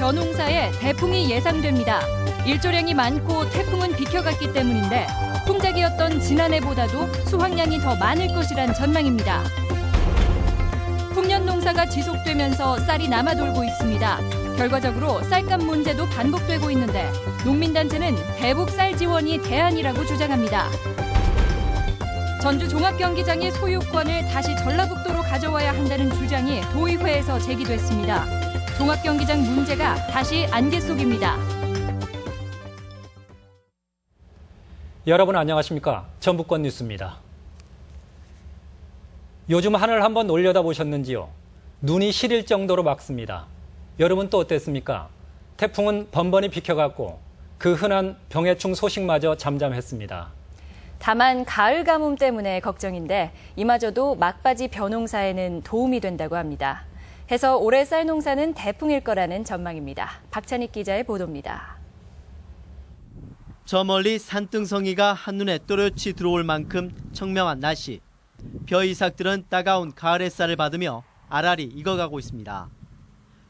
벼농사에 태풍이 예상됩니다. 일조량이 많고 태풍은 비켜갔기 때문인데 풍작이었던 지난해보다도 수확량이 더 많을 것이란 전망입니다. 풍년 농사가 지속되면서 쌀이 남아돌고 있습니다. 결과적으로 쌀값 문제도 반복되고 있는데 농민단체는 대북 쌀 지원이 대안이라고 주장합니다. 전주 종합경기장의 소유권을 다시 전라북도로 가져와야 한다는 주장이 도의회에서 제기됐습니다. 종합경기장 문제가 다시 안개 속입니다. 여러분 안녕하십니까? 전북권 뉴스입니다. 요즘 하늘 한번 올려다보셨는지요? 눈이 시릴 정도로 맑습니다. 여러분 또 어땠습니까? 태풍은 번번이 비켜갔고 그 흔한 병해충 소식마저 잠잠했습니다. 다만 가을 가뭄 때문에 걱정인데 이마저도 막바지 벼농사에는 도움이 된다고 합니다. 해서 올해 쌀 농사는 대풍일 거라는 전망입니다. 박찬익 기자의 보도입니다. 저 멀리 산등성이가 한눈에 또렷이 들어올 만큼 청명한 날씨. 벼 이삭들은 따가운 가을 햇살을 받으며 알알이 익어가고 있습니다.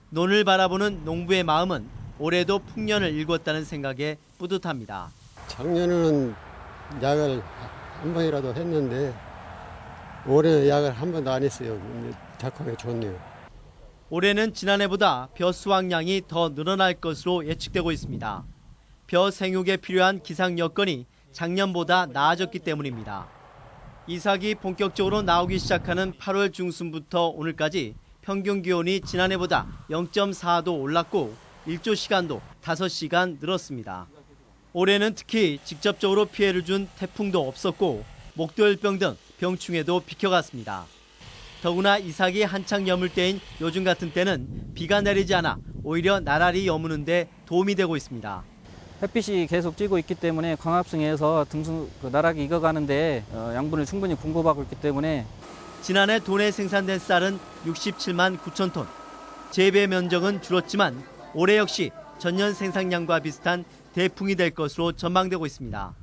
논을 바라보는 농부의 마음은 올해도 풍년을 일궜다는 생각에 뿌듯합니다. 작년에는 약을 한 번이라도 했는데 올해는 약을 한 번도 안 했어요. 근데 작황이 좋네요. 올해는 지난해보다 벼 수확량이 더 늘어날 것으로 예측되고 있습니다. 벼 생육에 필요한 기상 여건이 작년보다 나아졌기 때문입니다. 이삭이 본격적으로 나오기 시작하는 8월 중순부터 오늘까지 평균 기온이 지난해보다 0.4도 올랐고 일조 시간도 5시간 늘었습니다. 올해는 특히 직접적으로 피해를 준 태풍도 없었고 목돌병 등 병충해도 비켜갔습니다. 더구나 이삭이 한창 여물 때인 요즘 같은 때는 비가 내리지 않아 오히려 나날이 여무는데 도움이 되고 있습니다. 햇빛이 계속 찌고 있기 때문에 광합성에서 나락이 익어가는데 양분을 충분히 공급하고 있기 때문에 지난해 도내 생산된 쌀은 67만 9천 톤. 재배 면적은 줄었지만 올해 역시 전년 생산량과 비슷한 대풍이 될 것으로 전망되고 있습니다.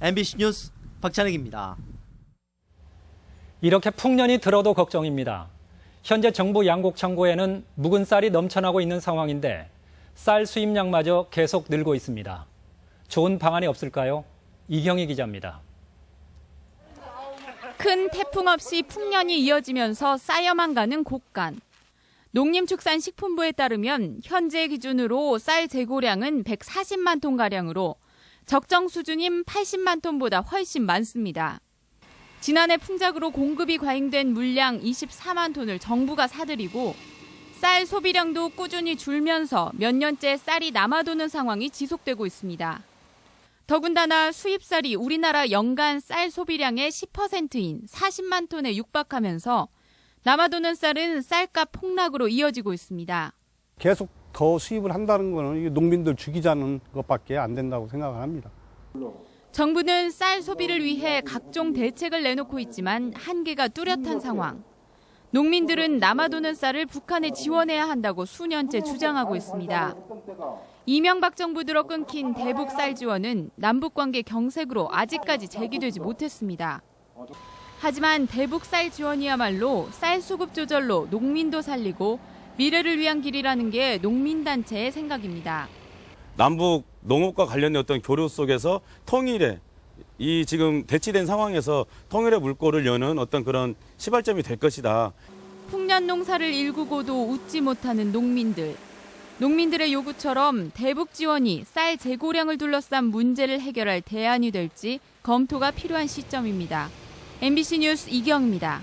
MBC 뉴스 박찬익입니다. 이렇게 풍년이 들어도 걱정입니다. 현재 정부 양곡 창고에는 묵은 쌀이 넘쳐나고 있는 상황인데 쌀 수입량마저 계속 늘고 있습니다. 좋은 방안이 없을까요? 이경희 기자입니다. 큰 태풍 없이 풍년이 이어지면서 쌓여만 가는 곡간. 농림축산식품부에 따르면 현재 기준으로 쌀 재고량은 140만 톤가량으로 적정 수준인 80만 톤보다 훨씬 많습니다. 지난해 풍작으로 공급이 과잉된 물량 24만 톤을 정부가 사들이고 쌀 소비량도 꾸준히 줄면서 몇 년째 쌀이 남아도는 상황이 지속되고 있습니다. 더군다나 수입쌀이 우리나라 연간 쌀 소비량의 10%인 40만 톤에 육박하면서 남아도는 쌀은 쌀값 폭락으로 이어지고 있습니다. 계속 더 수입을 한다는 거는 농민들 죽이자는 것밖에 안 된다고 생각을 합니다. 정부는 쌀 소비를 위해 각종 대책을 내놓고 있지만 한계가 뚜렷한 상황. 농민들은 남아도는 쌀을 북한에 지원해야 한다고 수년째 주장하고 있습니다. 이명박 정부 들어 끊긴 대북 쌀 지원은 남북관계 경색으로 아직까지 재개되지 못했습니다. 하지만 대북 쌀 지원이야말로 쌀 수급 조절로 농민도 살리고 미래를 위한 길이라는 게 농민단체의 생각입니다. 남북 농업과 관련된 어떤 교류 속에서 통일의 이 지금 대치된 상황에서 통일의 물꼬를 여는 어떤 그런 시발점이 될 것이다. 풍년 농사를 일구고도 웃지 못하는 농민들. 농민들의 요구처럼 대북 지원이 쌀 재고량을 둘러싼 문제를 해결할 대안이 될지 검토가 필요한 시점입니다. MBC 뉴스 이경입니다.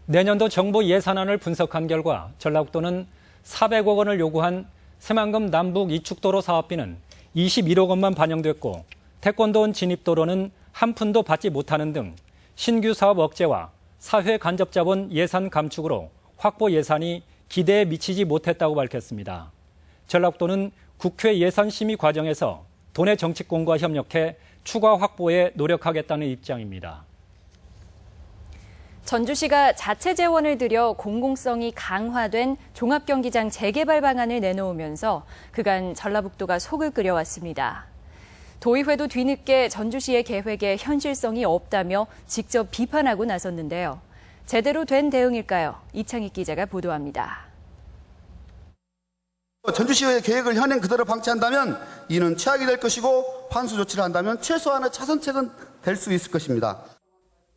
내년도 정부 예산안을 분석한 결과 전라북도는 400억 원을 요구한 새만금 남북 이축도로 사업비는 21억 원만 반영됐고 태권도원 진입도로는 한 푼도 받지 못하는 등 신규 사업 억제와 사회 간접 자본 예산 감축으로 확보 예산이 기대에 미치지 못했다고 밝혔습니다. 전라북도는 국회 예산 심의 과정에서 도내 정치권과 협력해 추가 확보에 노력하겠다는 입장입니다. 전주시가 자체 재원을 들여 공공성이 강화된 종합경기장 재개발 방안을 내놓으면서 그간 전라북도가 속을 끓여왔습니다. 도의회도 뒤늦게 전주시의 계획에 현실성이 없다며 직접 비판하고 나섰는데요. 제대로 된 대응일까요? 이창익 기자가 보도합니다. 전주시의 계획을 현행 그대로 방치한다면 이는 최악이 될 것이고 환수 조치를 한다면 최소한의 차선책은 될 수 있을 것입니다.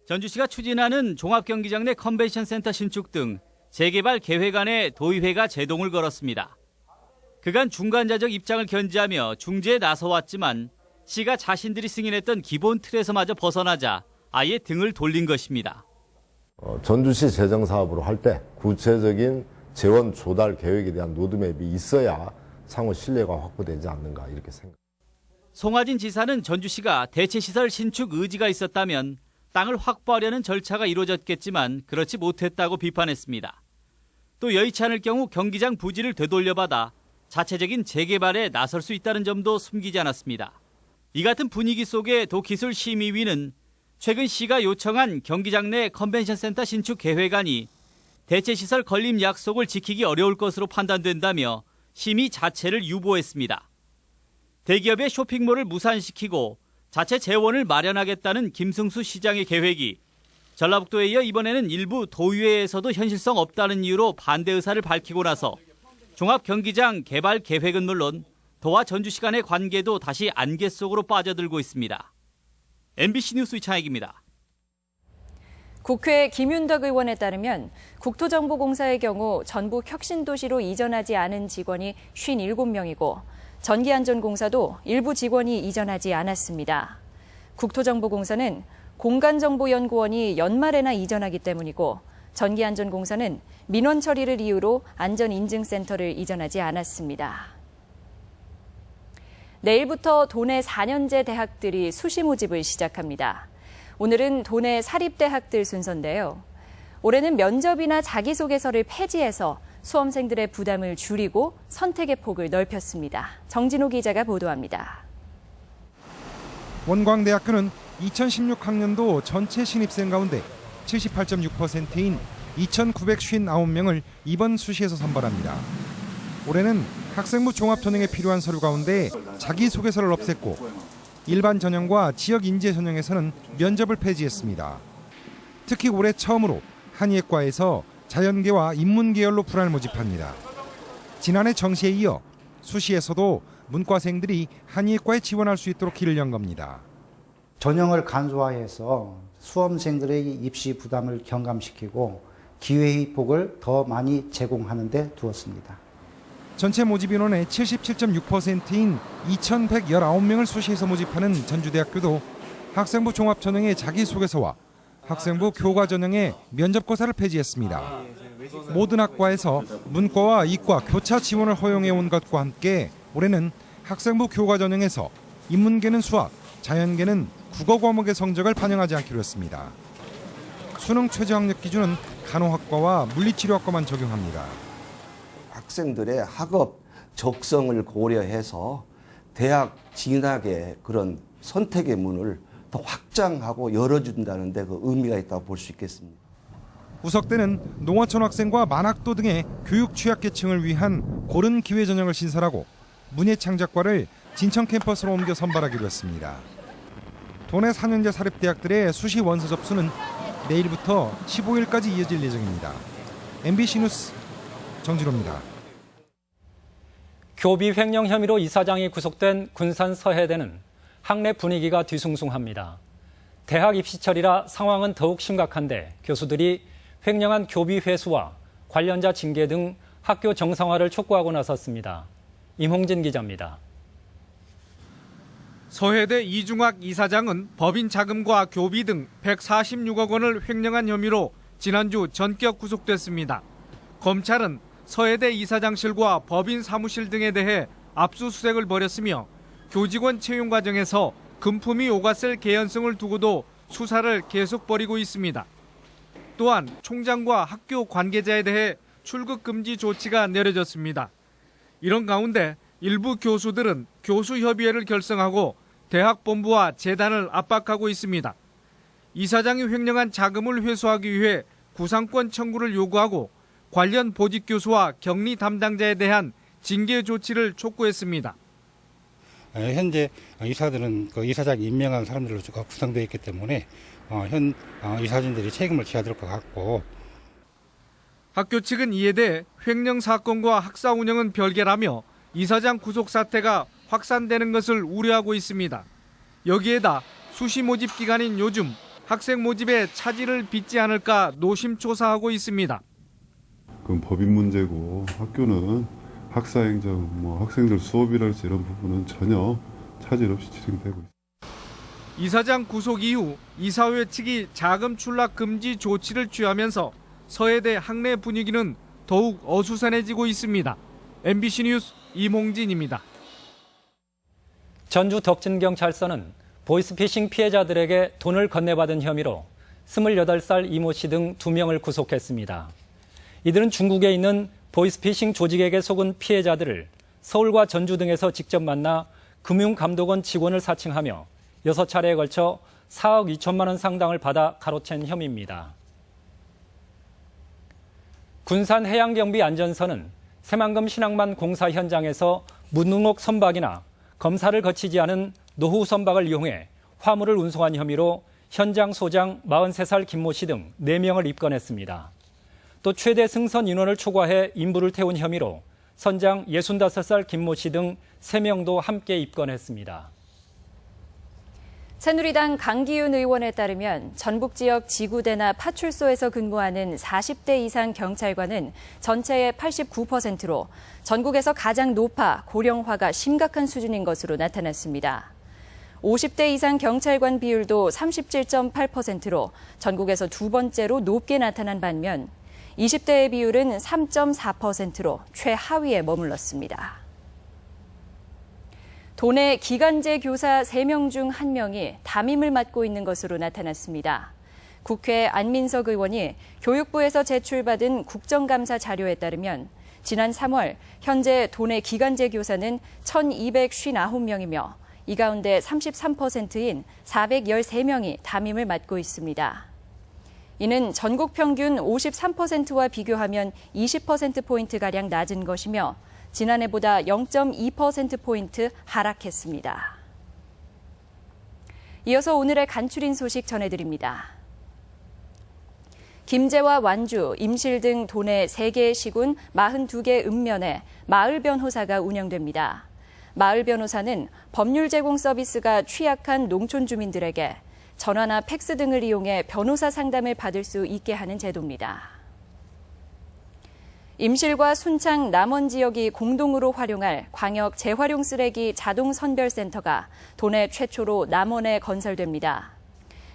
전주시가 추진하는 종합경기장 내 컨벤션 센터 신축 등 재개발 계획안에 도의회가 제동을 걸었습니다. 그간 중간자적 입장을 견지하며 중재에 나서왔지만 시가 자신들이 승인했던 기본 틀에서마저 벗어나자 아예 등을 돌린 것입니다. 전주시 재정사업으로 할 때 구체적인 재원 조달 계획에 대한 로드맵이 있어야 상호 신뢰가 확보되지 않는가 이렇게 생각합니다. 송하진 지사는 전주시가 대체시설 신축 의지가 있었다면 땅을 확보하려는 절차가 이루어졌겠지만 그렇지 못했다고 비판했습니다. 또 여의치 않을 경우 경기장 부지를 되돌려받아 자체적인 재개발에 나설 수 있다는 점도 숨기지 않았습니다. 이 같은 분위기 속에 도기술심의위는 최근 시가 요청한 경기장 내 컨벤션 센터 신축 계획안이 대체시설 건립 약속을 지키기 어려울 것으로 판단된다며 심의 자체를 유보했습니다. 대기업의 쇼핑몰을 무산시키고 자체 재원을 마련하겠다는 김승수 시장의 계획이 전라북도에 이어 이번에는 일부 도의회에서도 현실성 없다는 이유로 반대 의사를 밝히고 나서 종합경기장 개발 계획은 물론 도와 전주시 간의 관계도 다시 안개 속으로 빠져들고 있습니다. MBC 뉴스 이창익입니다. 국회 김윤덕 의원에 따르면 국토정보공사의 경우 전북 혁신도시로 이전하지 않은 직원이 57명이고 전기안전공사도 일부 직원이 이전하지 않았습니다. 국토정보공사는 공간정보연구원이 연말에나 이전하기 때문이고 전기안전공사는 민원 처리를 이유로 안전인증센터를 이전하지 않았습니다. 내일부터 도내 4년제 대학들이 수시 모집을 시작합니다. 오늘은 도내 사립대학들 순서인데요. 올해는 면접이나 자기소개서를 폐지해서 수험생들의 부담을 줄이고 선택의 폭을 넓혔습니다. 정진호 기자가 보도합니다. 원광대학교는 2016학년도 전체 신입생 가운데 78.6%인 2,959명을 이번 수시에서 선발합니다. 올해는 학생부 종합전형에 필요한 서류 가운데 자기소개서를 없앴고 일반 전형과 지역 인재 전형에서는 면접을 폐지했습니다. 특히 올해 처음으로 한의학과에서 자연계와 인문계열로 불안을 모집합니다. 지난해 정시에 이어 수시에서도 문과생들이 한의학과에 지원할 수 있도록 길을 연 겁니다. 전형을 간소화해서 수험생들의 입시 부담을 경감시키고 기회의 폭을 더 많이 제공하는 데 두었습니다. 전체 모집 인원의 77.6%인 2,119명을 수시에서 모집하는 전주대학교도 학생부 종합전형의 자기소개서와 학생부 교과전형의 면접고사를 폐지했습니다. 모든 학과에서 문과와 이과 교차 지원을 허용해온 것과 함께 올해는 학생부 교과전형에서 인문계는 수학, 자연계는 국어 과목의 성적을 반영하지 않기로 했습니다. 수능 최저 학력 기준은 간호학과와 물리치료학과만 적용합니다. 학생들의 학업 적성을 고려해서 대학 진학의 그런 선택의 문을 더 확장하고 열어준다는 데 그 의미가 있다고 볼 수 있겠습니다. 우석대는 농어촌 학생과 만학도 등의 교육 취약계층을 위한 고른 기회 전형을 신설하고 문예창작과를 진천 캠퍼스로 옮겨 선발하기로 했습니다. 도내 4년제 사립대학들의 수시 원서 접수는 내일부터 15일까지 이어질 예정입니다. MBC 뉴스 정진호입니다. 교비 횡령 혐의로 이사장이 구속된 군산 서해대는 학내 분위기가 뒤숭숭합니다. 대학 입시철이라 상황은 더욱 심각한데 교수들이 횡령한 교비 회수와 관련자 징계 등 학교 정상화를 촉구하고 나섰습니다. 임홍진 기자입니다. 서해대 이중학 이사장은 법인 자금과 교비 등 146억 원을 횡령한 혐의로 지난주 전격 구속됐습니다. 검찰은 서해대 이사장실과 법인 사무실 등에 대해 압수수색을 벌였으며 교직원 채용 과정에서 금품이 오갔을 개연성을 두고도 수사를 계속 벌이고 있습니다. 또한 총장과 학교 관계자에 대해 출국 금지 조치가 내려졌습니다. 이런 가운데 일부 교수들은 교수협의회를 결성하고 대학본부와 재단을 압박하고 있습니다. 이사장이 횡령한 자금을 회수하기 위해 구상권 청구를 요구하고 관련 보직 교수와 격리 담당자에 대한 징계 조치를 촉구했습니다. 현재 이사들은 그 이사장 임명한 사람들로 구성되어 있기 때문에 현 이사진들이 책임을 져야 될 것 같고. 학교 측은 이에 대해 횡령 사건과 학사 운영은 별개라며 이사장 구속 사태가 확산되는 것을 우려하고 있습니다. 여기에다 수시 모집 기간인 요즘 학생 모집에 차질을 빚지 않을까 노심초사하고 있습니다. 그건 법인 문제고 학교는 학사행정, 학생들 수업이랄지 이런 부분은 전혀 차질 없이 진행되고 있습니다. 이사장 구속 이후 이사회 측이 자금 출납 금지 조치를 취하면서 서해대 학내 분위기는 더욱 어수선해지고 있습니다. MBC 뉴스 임홍진입니다. 전주 덕진경찰서는 보이스피싱 피해자들에게 돈을 건네받은 혐의로 28살 이모 씨 등 2명을 구속했습니다. 이들은 중국에 있는 보이스피싱 조직에게 속은 피해자들을 서울과 전주 등에서 직접 만나 금융감독원 직원을 사칭하며 6차례에 걸쳐 4억 2천만 원 상당을 받아 가로챈 혐의입니다. 군산해양경비안전서는 새만금 신항만 공사 현장에서 무등록 선박이나 검사를 거치지 않은 노후 선박을 이용해 화물을 운송한 혐의로 현장 소장 43살 김모 씨 등 4명을 입건했습니다. 또 최대 승선 인원을 초과해 인부를 태운 혐의로 선장 65살 김모 씨 등 3명도 함께 입건했습니다. 새누리당 강기윤 의원에 따르면 전북 지역 지구대나 파출소에서 근무하는 40대 이상 경찰관은 전체의 89%로 전국에서 가장 높아 고령화가 심각한 수준인 것으로 나타났습니다. 50대 이상 경찰관 비율도 37.8%로 전국에서 두 번째로 높게 나타난 반면 20대의 비율은 3.4%로 최하위에 머물렀습니다. 도내 기간제 교사 3명 중 1명이 담임을 맡고 있는 것으로 나타났습니다. 국회 안민석 의원이 교육부에서 제출받은 국정감사 자료에 따르면 지난 3월 현재 도내 기간제 교사는 1,259명이며 이 가운데 33%인 413명이 담임을 맡고 있습니다. 이는 전국 평균 53%와 비교하면 20%포인트가량 낮은 것이며 지난해보다 0.2%포인트 하락했습니다. 이어서 오늘의 간추린 소식 전해드립니다. 김제와 완주, 임실 등 도내 3개의 시군 42개 읍면에 마을 변호사가 운영됩니다. 마을 변호사는 법률 제공 서비스가 취약한 농촌 주민들에게 전화나 팩스 등을 이용해 변호사 상담을 받을 수 있게 하는 제도입니다. 임실과 순창 남원 지역이 공동으로 활용할 광역 재활용 쓰레기 자동 선별센터가 도내 최초로 남원에 건설됩니다.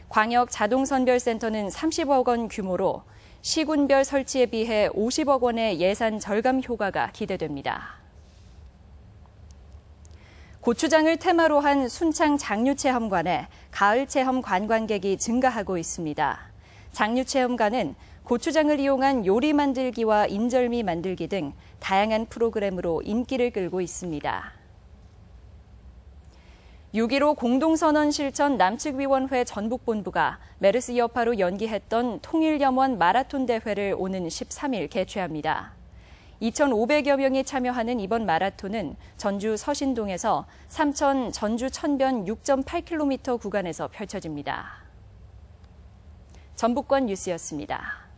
광역 자동 선별센터는 30억 원 규모로 시군별 설치에 비해 50억 원의 예산 절감 효과가 기대됩니다. 고추장을 테마로 한 순창 장류체험관에 가을 체험 관광객이 증가하고 있습니다. 장류체험관은 고추장을 이용한 요리 만들기와 인절미 만들기 등 다양한 프로그램으로 인기를 끌고 있습니다. 6.15 공동선언 실천 남측위원회 전북본부가 메르스 여파로 연기했던 통일염원 마라톤 대회를 오는 13일 개최합니다. 2,500여 명이 참여하는 이번 마라톤은 전주 서신동에서 삼천 전주 천변 6.8km 구간에서 펼쳐집니다. 전북권 뉴스였습니다.